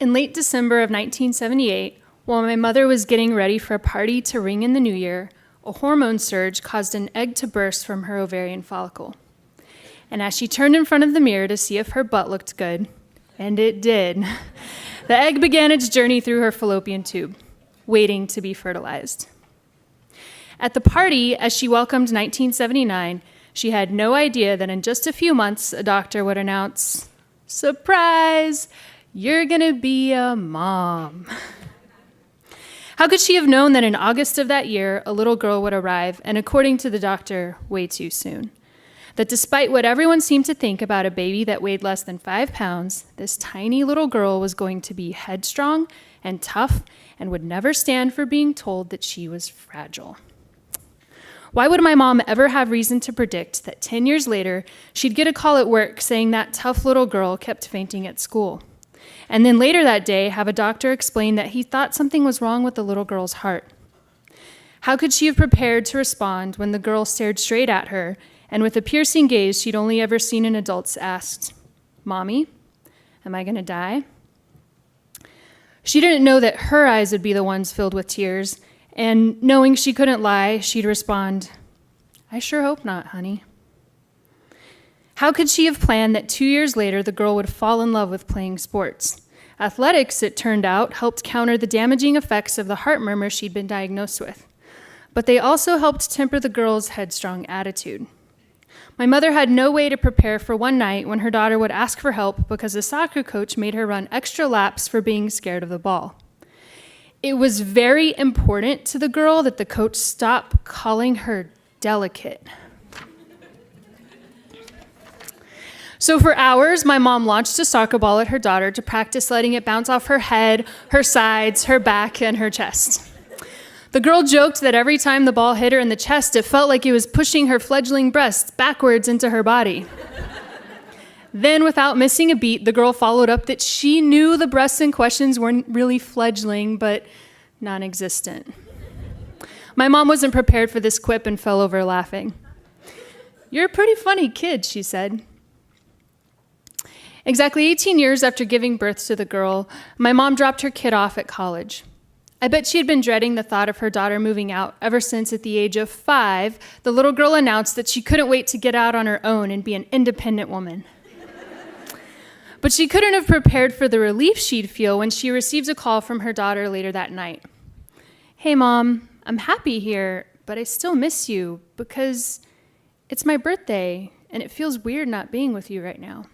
In late December of 1978, while my mother was getting ready for a party to ring in the new year, a hormone surge caused an egg to burst from her ovarian follicle. And as she turned in front of the mirror to see if her butt looked good, and it did, the egg began its journey through her fallopian tube, waiting to be fertilized. At the party, as she welcomed 1979, she had no idea that in just a few months, a doctor would announce, "Surprise! You're gonna be a mom." How could she have known that in August of that year, a little girl would arrive, and according to the doctor, way too soon? That despite what everyone seemed to think about a baby that weighed less than 5 pounds, this tiny little girl was going to be headstrong and tough and would never stand for being told that she was fragile. Why would my mom ever have reason to predict that 10 years later, she'd get a call at work saying that tough little girl kept fainting at school? And then later that day, have a doctor explain that he thought something was wrong with the little girl's heart. How could she have prepared to respond when the girl stared straight at her and with a piercing gaze she'd only ever seen in adults asked, "Mommy, am I gonna die?" She didn't know that her eyes would be the ones filled with tears, and knowing she couldn't lie, she'd respond, "I sure hope not, honey." How could she have planned that 2 years later the girl would fall in love with playing sports? Athletics, it turned out, helped counter the damaging effects of the heart murmur she'd been diagnosed with. But they also helped temper the girl's headstrong attitude. My mother had no way to prepare for one night when her daughter would ask for help because the soccer coach made her run extra laps for being scared of the ball. It was very important to the girl that the coach stop calling her delicate. So for hours, my mom launched a soccer ball at her daughter to practice letting it bounce off her head, her sides, her back, and her chest. The girl joked that every time the ball hit her in the chest, it felt like it was pushing her fledgling breasts backwards into her body. Then, without missing a beat, the girl followed up that she knew the breasts in questions weren't really fledgling, but non-existent. My mom wasn't prepared for this quip and fell over laughing. "You're a pretty funny kid," she said. Exactly 18 years after giving birth to the girl, my mom dropped her kid off at college. I bet she had been dreading the thought of her daughter moving out ever since at the age of 5, the little girl announced that she couldn't wait to get out on her own and be an independent woman. But she couldn't have prepared for the relief she'd feel when she received a call from her daughter later that night. "Hey, Mom, I'm happy here, but I still miss you because it's my birthday and it feels weird not being with you right now."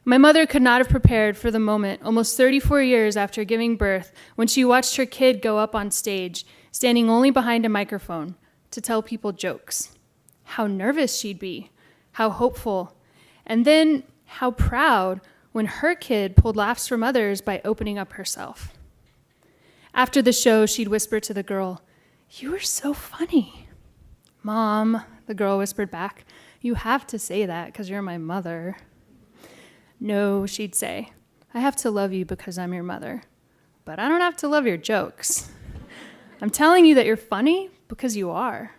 My mother could not have prepared for the moment almost 34 years after giving birth when she watched her kid go up on stage, standing only behind a microphone, to tell people jokes. How nervous she'd be, how hopeful, and then how proud when her kid pulled laughs from others by opening up herself. After the show, she'd whisper to the girl, "You were so funny." "Mom," the girl whispered back, "you have to say that because you're my mother." "No," she'd say, "I have to love you because I'm your mother, but I don't have to love your jokes. I'm telling you that you're funny because you are."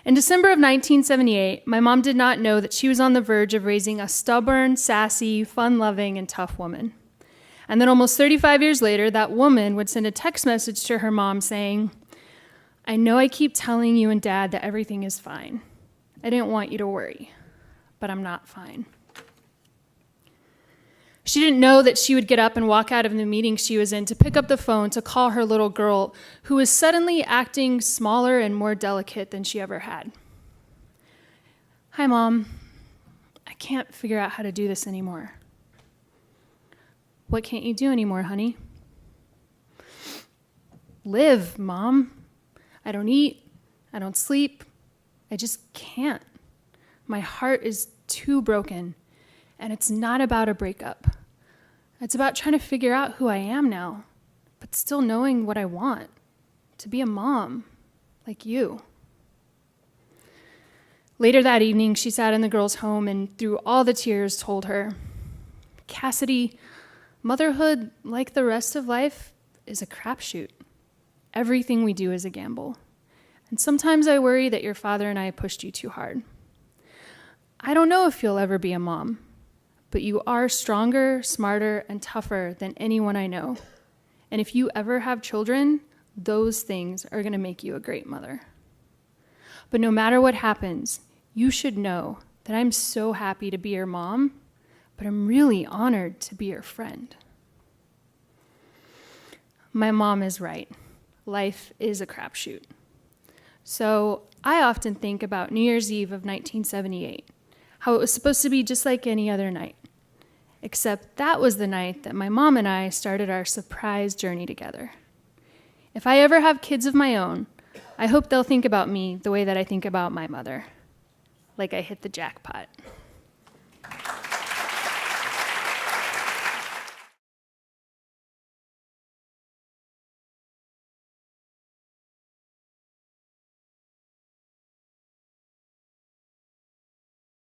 In December of 1978, my mom did not know that she was on the verge of raising a stubborn, sassy, fun-loving, and tough woman. And then almost 35 years later, that woman would send a text message to her mom saying, "I know I keep telling you and Dad that everything is fine. I didn't want you to worry, but I'm not fine." She didn't know that she would get up and walk out of the meeting she was in to pick up the phone to call her little girl, who was suddenly acting smaller and more delicate than she ever had. "Hi, Mom. I can't figure out how to do this anymore." "What can't you do anymore, honey?" "Live, Mom. I don't eat. I don't sleep. I just can't. My heart is too broken. And it's not about a breakup. It's about trying to figure out who I am now, but still knowing what I want, to be a mom, like you." Later that evening, she sat in the girl's home and through all the tears told her, "Cassidy, motherhood, like the rest of life, is a crapshoot. Everything we do is a gamble. And sometimes I worry that your father and I pushed you too hard. I don't know if you'll ever be a mom, but you are stronger, smarter, and tougher than anyone I know. And if you ever have children, those things are going to make you a great mother. But no matter what happens, you should know that I'm so happy to be your mom, but I'm really honored to be your friend. My mom is right. Life is a crapshoot. So I often think about New Year's Eve of 1978, how it was supposed to be just like any other night, except that was the night that my mom and I started our surprise journey together. If I ever have kids of my own, I hope they'll think about me the way that I think about my mother, like I hit the jackpot.